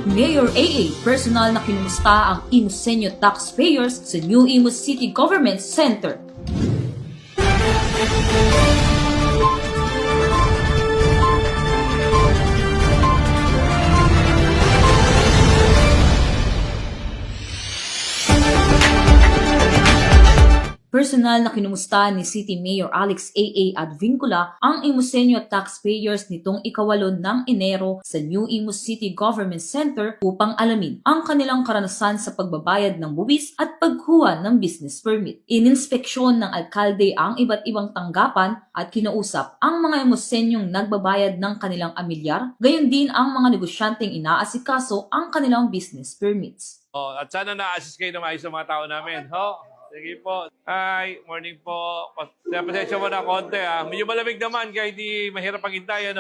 Mayor AA personal na kinumusta ang Imus Senior taxpayers sa New Imus City Government Center. Personal na kinumusta ni City Mayor Alex A.A. Advincula ang Imusenyo taxpayers nitong ika-8 ng Enero sa New Imus City Government Center upang alamin ang kanilang karanasan sa pagbabayad ng buwis at pagkuha ng business permit. Ininspeksyon ng alkalde ang iba't ibang tanggapan at kinausap ang mga Imusenyong nagbabayad ng kanilang amilyar, gayon din ang mga negosyanteng inaasikaso ang kanilang business permits. At sana na-assist kayo na maayos sa mga tao namin. Sige po. Hi, morning po. Pasensya mo na konti Medyo malamig naman kaya hindi mahirap paghintayan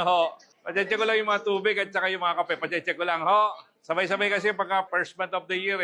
Pasensya ko lang yung mga tubig at saka yung mga kape. Pasensya ko lang Sabay-sabay kasi pagka first month of the year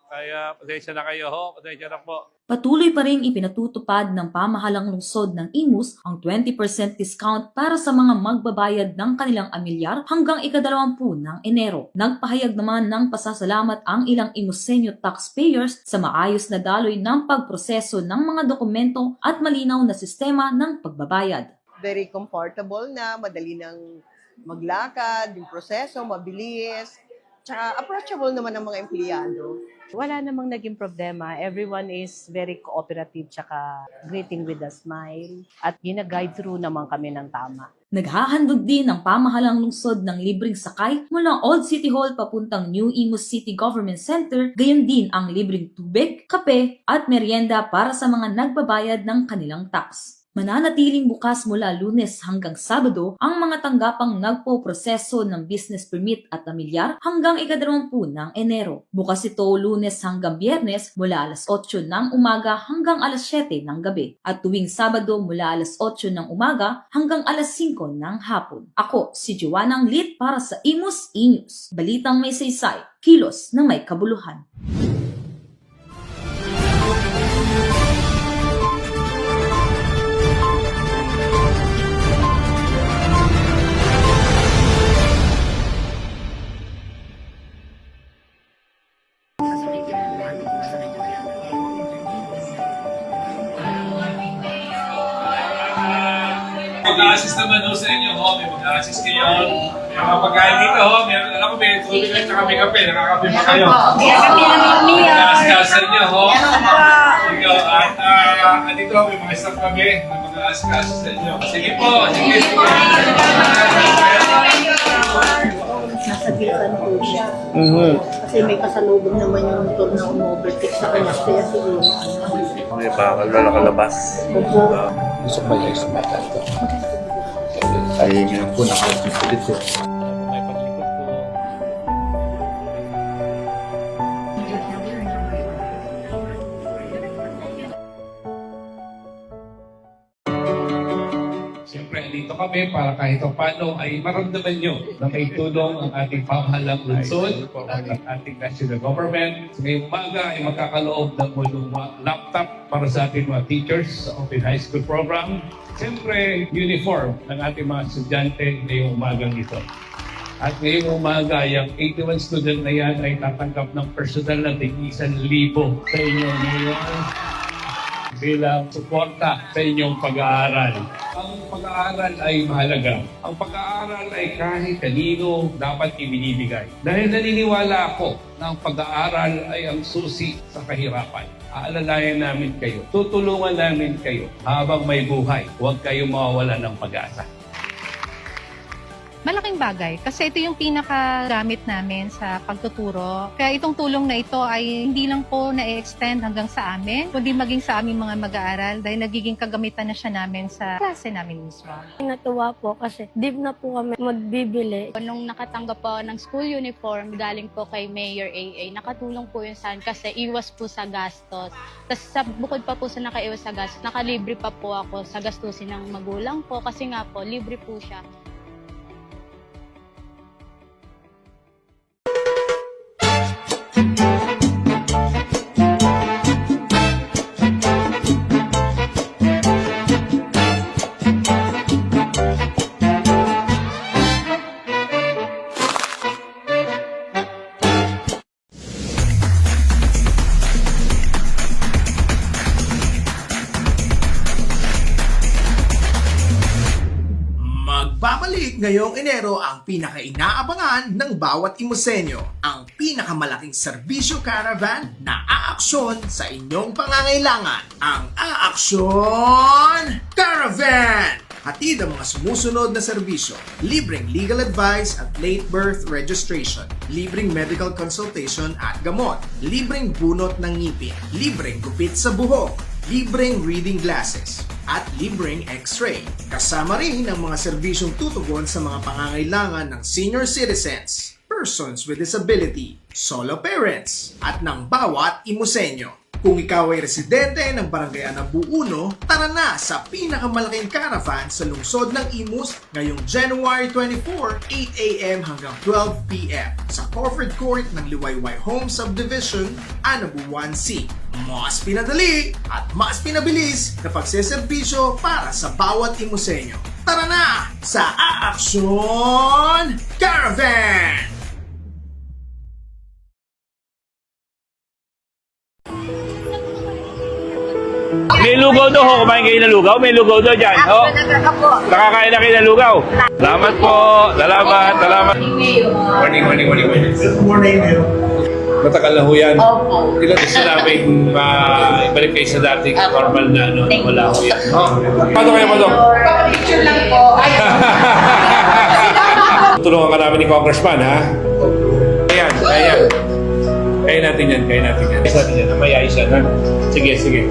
Kaya pasensya na kayo Pasensya na po. Patuloy pa rin ipinatutupad ng pamahalang lungsod ng Imus ang 20% discount para sa mga magbabayad ng kanilang amilyar hanggang ika-20 ng Enero. Nagpahayag naman ng pasasalamat ang ilang Imusenyo taxpayers sa maayos na daloy ng pagproseso ng mga dokumento at malinaw na sistema ng pagbabayad. Very comfortable na, madali nang maglakad, yung proseso, mabilis, tsaka approachable naman ng mga empleyado. Wala namang naging problema. Everyone is very cooperative tsaka greeting with a smile. At gina-guide through naman kami ng tama. Naghahandog din ng pamahalang lungsod ng libreng sakay mula Old City Hall papuntang New Imus City Government Center, gayon din ang libreng tubig, kape at merienda para sa mga nagbabayad ng kanilang tax. Mananatiling bukas mula Lunes hanggang Sabado ang mga tanggapang nagpo-proseso ng business permit at amilyar hanggang ika-20 ng Enero. Bukas ito Lunes hanggang Biyernes mula alas 8 ng umaga hanggang alas 7 ng gabi at tuwing Sabado mula alas 8 ng umaga hanggang alas 5 ng hapon. Ako si Joanna Lit para sa Imus Inews. Balitang may saysay, kilos na may kabuluhan. Mag-a-assist naman sa inyo may mag-a-assist kayo. May mga pagkain dito meron, alam ko may tubig at saka may kape, nakakape pa kayo. Kami naman niya. Mag-a-assist sa inyo At dito may mga staff kami na mag-a-assist sa inyo. Sige po, sige. Nasa gilsan po siya. Kasi may kasalubong naman yung motor na umovertake sa kanya. Kaya siguro. May bakal na nakalabas. Gusto ko yung sumakat ko. Ay, ngayon po, nakakasulit ko. May paglikod po. Siyempre, dito kami para kahit paano ay maramdaman nyo na may tulong ang ating pamahalang lungsod at ang ating national government. So, ngayong umaga ay magkakaloob ng mulong laptop para sa ating mga teachers sa Open High School Program. Siyempre, uniform ng ating mga estudyante ngayong umagang ito. At ngayong umaga, yung 81 student na yan ay tatanggap ng personal na 1,000 sa inyo ngayon bilang suporta sa inyong pag-aaral. Ang pag-aaral ay mahalaga. Ang pag-aaral ay kahit kanino dapat ibinibigay. Dahil naniniwala ako na ang pag-aaral ay ang susi sa kahirapan. Aalalayan namin kayo. Tutulungan namin kayo habang may buhay. Huwag kayong mawawalan ng pag-asa. Malaking bagay kasi ito yung pinakagamit namin sa pagtuturo. Kaya itong tulong na ito ay hindi lang po na-extend hanggang sa amin, kundi maging sa aming mga mag-aaral dahil nagiging kagamitan na siya namin sa klase namin mismo. Natuwa po kasi di na po kami magbibili. Nung nakatanggap po ng school uniform galing po kay Mayor AA, nakatulong po yun sa akin kasi iwas po sa gastos. Tapos bukod pa po sa nakaiwas sa gastos, nakalibre pa po ako sa gastusin ng magulang po kasi nga po, libre po siya. Darating ngayong Enero ang pinaka-inaabangan ng bawat Imosenyo, ang pinakamalaking serbisyo caravan na aaksyon sa inyong pangangailangan, ang Aaksyon Caravan! Hatid ang mga sumusunod na serbisyo: libreng legal advice at late birth registration, libreng medical consultation at gamot, libreng bunot ng ngipin, libreng gupit sa buhok, libreng reading glasses, at libreng x-ray. Kasama rin ang mga serbisyong tutugon sa mga pangangailangan ng senior citizens, persons with disability, solo parents, at ng bawat Imosenyo. Kung ikaw ay residente ng Barangay Anabu 1, tara na sa pinakamalaking caravan sa lungsod ng Imus ngayong January 24, 8 a.m. hanggang 12 p.m. sa Crawford Court ng Liwayway Home Subdivision, Anabu 1C. Mas pinadali at mas pinabilis na pagseserbisyo para sa bawat Imosenyo. Tara na sa Aaksyon Caravan! May lugaw daw ho. Kumain kayo ng lugaw? May lugaw daw dyan. Oh. Nakakain na kayo ng lugaw. Salamat po. Salamat. Salamat. Morning. Good morning. Matagal na ho yan. Opo. Ilan gusto namin ibalik kayo sa dating normal na ano, wala ho yan. Paano kayo mo doon? Picture lang po. Tulungan ka namin ni Congressman, ha? Ayan. Kaya natin yan. Isa natin yan. May ayos yan, ha? Sige.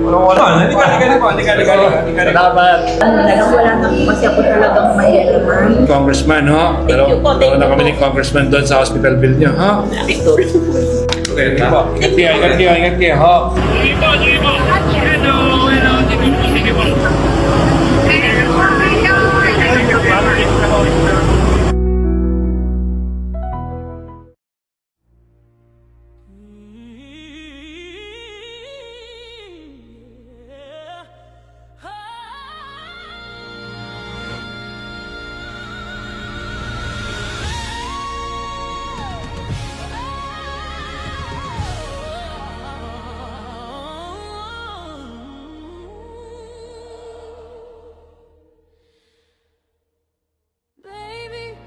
Halika. Salamat. Wala na po kasi ako talagang mahirapan. Congressman, ho? Tulungan na kami ni Congressman doon sa hospital bill niyo, ha? Okay, ingat kayo, ho? Sige po. Baby,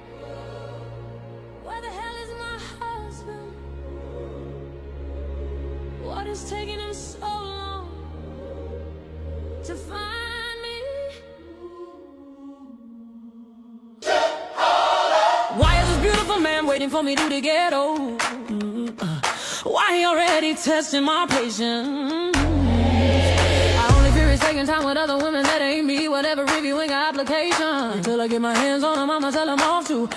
where the hell is my husband? What is taking him so long to find me? Why is this beautiful man waiting for me to the ghetto? Why he already testing my patience? I only fear he's taking time with other women that ain't me. Whatever reviewing application until I get my hands on him, I'ma tell him off to.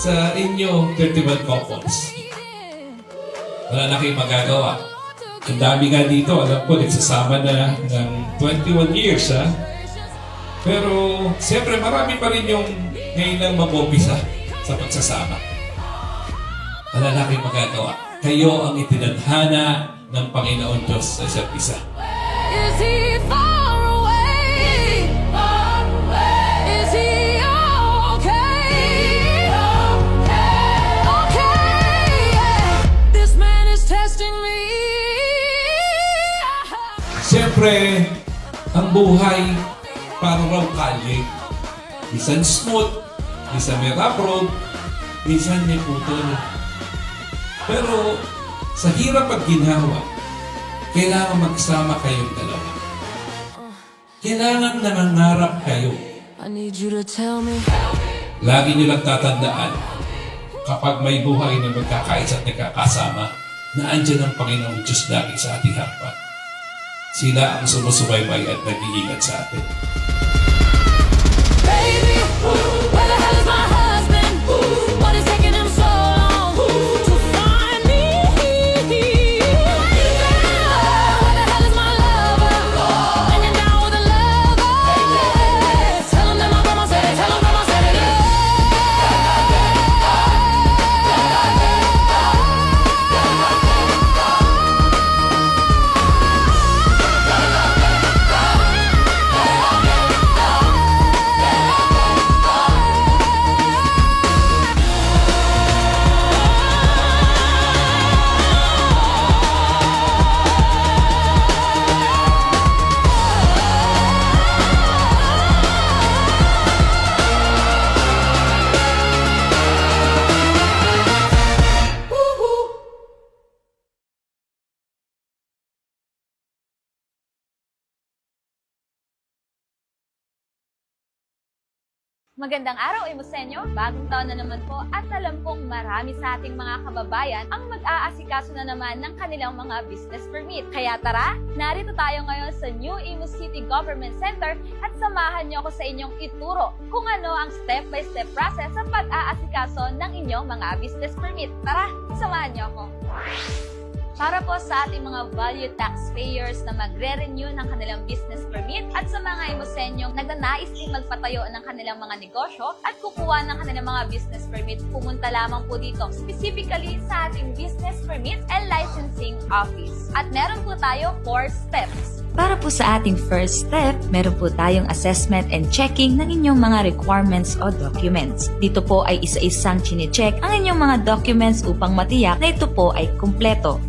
Sa inyong 31 couples, wala na kayong magagawa. Ang dami nga dito, alam ko, nagsasama na ng 21 years, ha? Pero, siyempre, marami pa rin yung ngayon lang mag-umpisa sa pagsasama. Wala na kayong magagawa. Kayo ang itinadhana ng Panginoon Diyos sa isa't isa. Is he far away? Is he okay? Okay. This man is testing me. Siyempre, ang buhay parang raw kalye. Minsan smooth, minsan may rough road, minsan may putol. Pero sa hirap at ginhawa, kailangan magsama kayong dalawa. Kailangan nangangarap kayo. I need you to tell me. Lagi niyo lang tatandaan, kapag may buhay na magkakaisa at nagkakasama, na andyan ang Panginoong Diyos lagi sa ating harapan. Sila ang sumusubaybay at nag-iingat sa atin. Baby, where the hell is my husband? What is taking him so long to find me? Where the hell is my lover? When you're down with a lover, tell him that my grandma said it. Tell him grandma said it. Magandang araw, Imusenyo! Bagong taon na naman po at alam kong marami sa ating mga kababayan ang mag-aasikaso na naman ng kanilang mga business permit. Kaya tara, narito tayo ngayon sa New Imus City Government Center at samahan niyo ako sa inyong ituro kung ano ang step-by-step process sa pag-aasikaso ng inyong mga business permit. Tara, samahan niyo ako! Para po sa ating mga value taxpayers na magre-renew ng kanilang business permit at sa mga Imusenyong nagnanais din magpatayo ng kanilang mga negosyo at kukuha ng kanilang mga business permit, pumunta lamang po dito specifically sa ating Business Permit and Licensing Office. At meron po tayo 4 steps. Para po sa ating first step, meron po tayong assessment and checking ng inyong mga requirements o documents. Dito po ay isa-isang chine-check ang inyong mga documents upang matiyak na ito po ay kumpleto.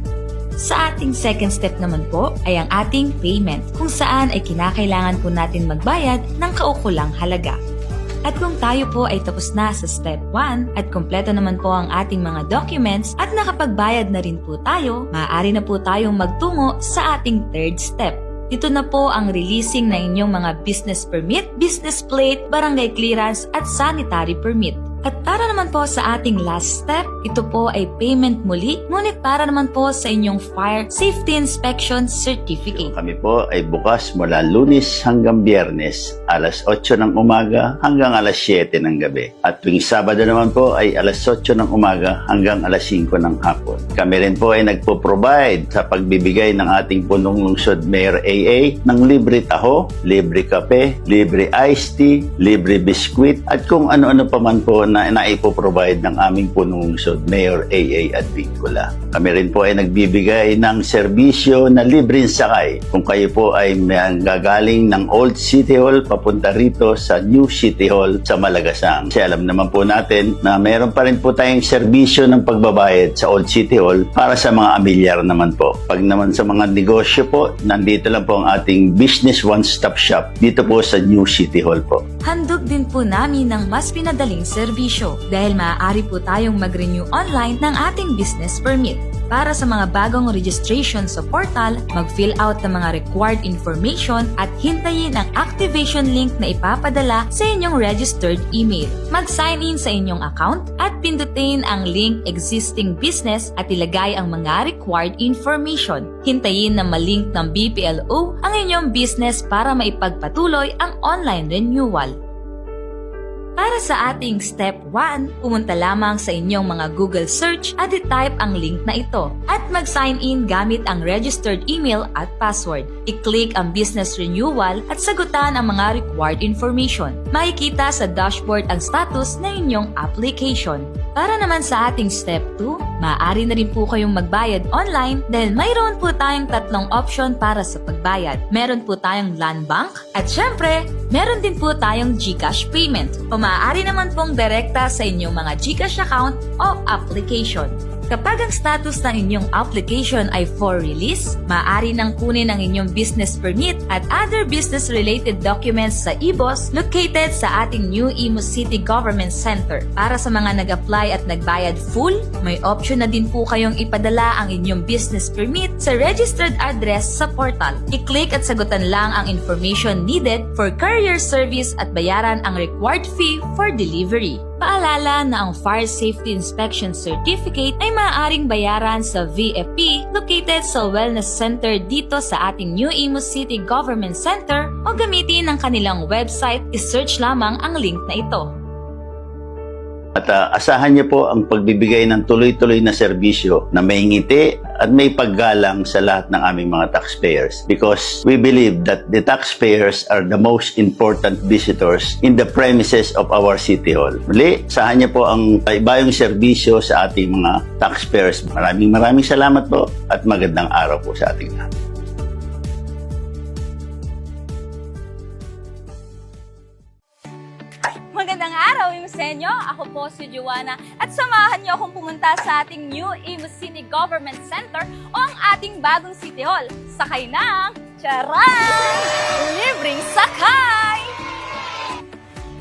Sa ating second step naman po ay ang ating payment, kung saan ay kinakailangan po natin magbayad ng kaukulang halaga. At kung tayo po ay tapos na sa step 1 at kumpleto naman po ang ating mga documents at nakapagbayad na rin po tayo, maaari na po tayong magtungo sa ating third step. Dito na po ang releasing ng inyong mga business permit, business plate, barangay clearance at sanitary permit. At para naman po sa ating last step, ito po ay payment muli, ngunit para naman po sa inyong Fire Safety Inspection Certificate. Kami po ay bukas mula Lunes hanggang Biyernes, alas 8 ng umaga hanggang alas 7 ng gabi. At tuwing Sabado naman po ay alas 8 ng umaga hanggang alas 5 ng hapon. Kami rin po ay nagpo-provide sa pagbibigay ng ating punong lungsod Mayor AA ng libre taho, libre kape, libre iced tea, libre biskwit at kung ano-ano pa man po na naipo-provide ng aming punong lungsod Mayor AA Advincula. Kami rin po ay nagbibigay ng serbisyo na libreng sakay kung kayo po ay gagaling ng Old City Hall papunta rito sa New City Hall sa Malagasang. Kasi alam naman po natin na meron pa rin po tayong serbisyo ng pagbabayad sa Old City Hall para sa mga amilyar naman po. Pag naman sa mga negosyo po, nandito lang po ang ating Business One-Stop Shop dito po sa New City Hall po. Handog din po namin ng mas pinadaling serbisyo dahil maaari po tayong mag-renew online ng ating business permit. Para sa mga bagong registration sa portal, mag-fill out ng mga required information at hintayin ang activation link na ipapadala sa inyong registered email. Mag-sign in sa inyong account at pindutin ang link existing business at ilagay ang mga required information. Hintayin na malink ng BPLO ang inyong business para maipagpatuloy ang online renewal. Para sa ating step 1, pumunta lamang sa inyong mga Google search at i-type ang link na ito at mag-sign in gamit ang registered email at password. I-click ang business renewal at sagutan ang mga required information. Makikita sa dashboard ang status ng inyong application. Para naman sa ating step 2, maaari na rin po kayong magbayad online dahil mayroon po tayong 3 option para sa pagbayad. Meron po tayong Land Bank at syempre, meron din po tayong GCash payment o maaari naman pong direkta sa inyong mga GCash account o application. Kapag ang status ng inyong application ay for release, maaari nang kunin ang inyong business permit at other business-related documents sa IBOS located sa ating New Imus City Government Center. Para sa mga nag-apply at nagbayad full, may option na din po kayong ipadala ang inyong business permit sa registered address sa portal. I-click at sagutan lang ang information needed for courier service at bayaran ang required fee for delivery. Paalala na ang Fire Safety Inspection Certificate ay maaaring bayaran sa VFP located sa Wellness Center dito sa ating New Imus City Government Center o gamitin ang kanilang website, isearch lamang ang link na ito. At asahan niyo po ang pagbibigay ng tuloy-tuloy na serbisyo na may ngiti at may paggalang sa lahat ng aming mga taxpayers. Because we believe that the taxpayers are the most important visitors in the premises of our City Hall. Muli, asahan niyo po ang ibayong serbisyo sa ating mga taxpayers. Maraming salamat po at magandang araw po sa ating lahat. Magandang araw, Imusenyo! Ako po si Joanna at samahan niyo akong pumunta sa ating New Imus City Government Center o ang ating bagong City Hall. Sakay ng charan! Libreng sakay!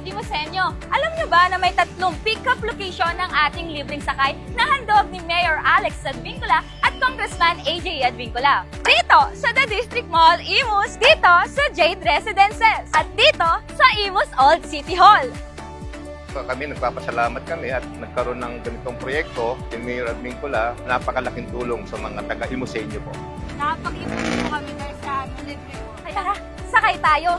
Imusenyo, alam niyo ba na may 3 pick-up location ng ating libreng sakay na handog ni Mayor Alex Advincula at Congressman AJ Advincula? Dito sa The District Mall, Imus, dito sa Jade Residences, at dito sa Imus Old City Hall. kami, nagpapasalamat kami at nagkaroon ng ganitong proyekto. Si Mayor Admincula, napakalaking tulong sa mga taga-Imusenyo po. Napag-ipon po kami dahil sa libre po. Kaya tara, sakay tayo!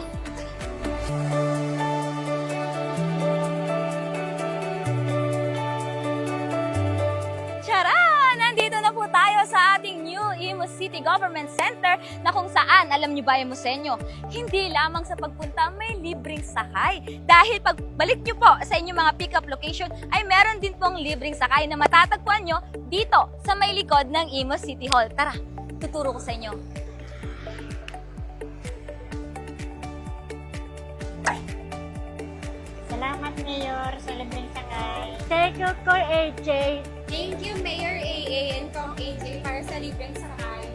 Tara! Nandito na po tayo sa ating New Imus City Government Center na kung saan, alam niyo ba Imusenyo, hindi lamang sa pagpunta may libreng sakay. Dahil pagbalik niyo po sa inyong mga pick-up location ay meron din pong libreng sakay na matatagpuan nyo dito sa may likod ng Imus City Hall. Tara, tuturo ko sa inyo. Salamat, Mayor, sa libreng sakay. Thank you, Ko AJ. Thank you, Mayor AA and Kong AJ para sa libreng sakay.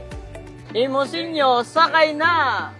Imusenyo, sakay na!